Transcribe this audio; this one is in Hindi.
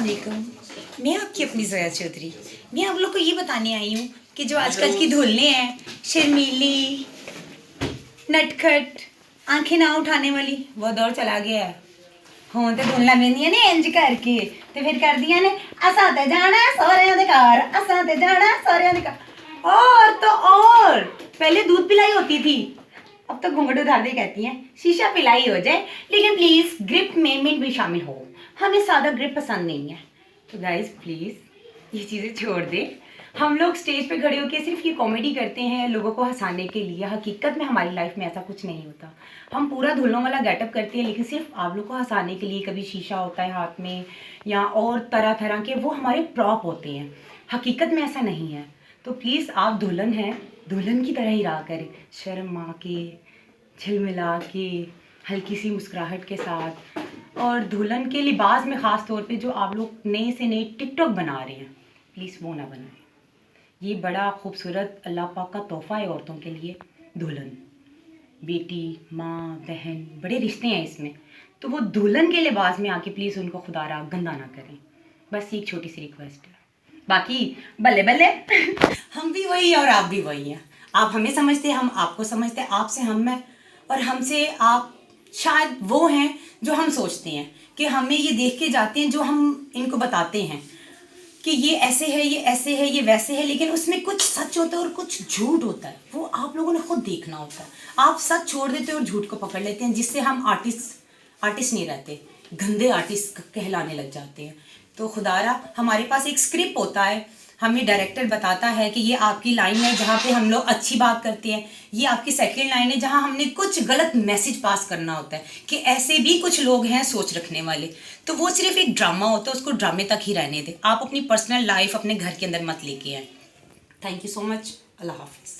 वालेकुम। मैं आपकी अपनी ज़या चौधरी। मैं आप लोग को ये बताने आई हूँ कि जो आजकल की धुल्ले हैं, शर्मीली, नटखट, आंखें ना उठाने वाली, वो दौर चला गया है। ਹੁਣ ਤੇ ਧੁੱਲਾਂ ਪੈਂਦੀਆਂ ਨੇ ਇੰਜ ਕਰਕੇ ਤੇ ਫਿਰ ਕਰਦੀਆਂ ਨੇ ਅਸਾਂ ਤੇ ਜਾਣਾ ਸਹੁਰਿਆਂ ਦੇ ਘਰ असां ते जाना सहुरियों के घर। और तो और पहले दूध पिलाई होती थी, अब तो घूंघट उतार दे कहती हैं शीशा पिलाई हो जाए लेकिन प्लीज ग्रिप में भी शामिल हो। हमें सादा ग्रिप पसंद नहीं है। तो गाइज प्लीज ये चीज़ें छोड़ दे। हम लोग स्टेज पे खड़े होकर सिर्फ ये कॉमेडी करते हैं लोगों को हंसाने के लिए। हकीकत में हमारी लाइफ में ऐसा कुछ नहीं होता। हम पूरा धुल्लों वाला गेटअप करते हैं लेकिन सिर्फ आप लोग को हंसाने के लिए। कभी शीशा होता है हाथ में या और तरह तरह के, वो हमारे प्रॉप होते हैं। हकीकत में ऐसा नहीं है। तो प्लीज़ आप दुल्हन हैं, दुल्हन की तरह ही रहा करें, शर्मा के, झिलमिला के, हल्की सी मुस्कुराहट के साथ। और दुल्हन के लिबास में ख़ास तौर पे जो आप लोग नए से नए टिकटॉक बना रहे हैं, प्लीज़ वो ना बनाएं। ये बड़ा खूबसूरत अल्लाह पाक का तोहफ़ा है औरतों के लिए। दुल्हन, बेटी, माँ, बहन, बड़े रिश्ते हैं इसमें। तो वो दुल्हन के लिबास में आके प्लीज़ उनको खुदारा गंदा ना करें। बस एक छोटी सी रिक्वेस्ट है। बाकी बल्ले बल्ले हम भी वही हैं और आप भी वही हैं। आप हमें समझते हैं, हम आपको समझते हैं, आपसे हम हैं और हमसे आप शायद वो हैं जो हम सोचते हैं कि हमें ये देख के जाते हैं जो हम इनको बताते हैं कि ये ऐसे है, ये ऐसे है, ये वैसे है, लेकिन उसमें कुछ सच होता है और कुछ झूठ होता है। वो आप लोगों ने खुद देखना होता है। आप सच छोड़ देते हैं और झूठ को पकड़ लेते हैं, जिससे हम आर्टिस्ट नहीं रहते, गंदे आर्टिस्ट कहलाने लग जाते हैं। तो खुदारा हमारे पास एक स्क्रिप्ट होता है, हमें डायरेक्टर बताता है कि ये आपकी लाइन है जहाँ पे हम लोग अच्छी बात करते हैं, ये आपकी सेकंड लाइन है जहाँ हमने कुछ गलत मैसेज पास करना होता है कि ऐसे भी कुछ लोग हैं सोच रखने वाले। तो वो सिर्फ एक ड्रामा होता है, उसको ड्रामे तक ही रहने दें। आप अपनी पर्सनल लाइफ अपने घर के अंदर मत लेके आए। Thank you so much. अल्लाह हाफिज़।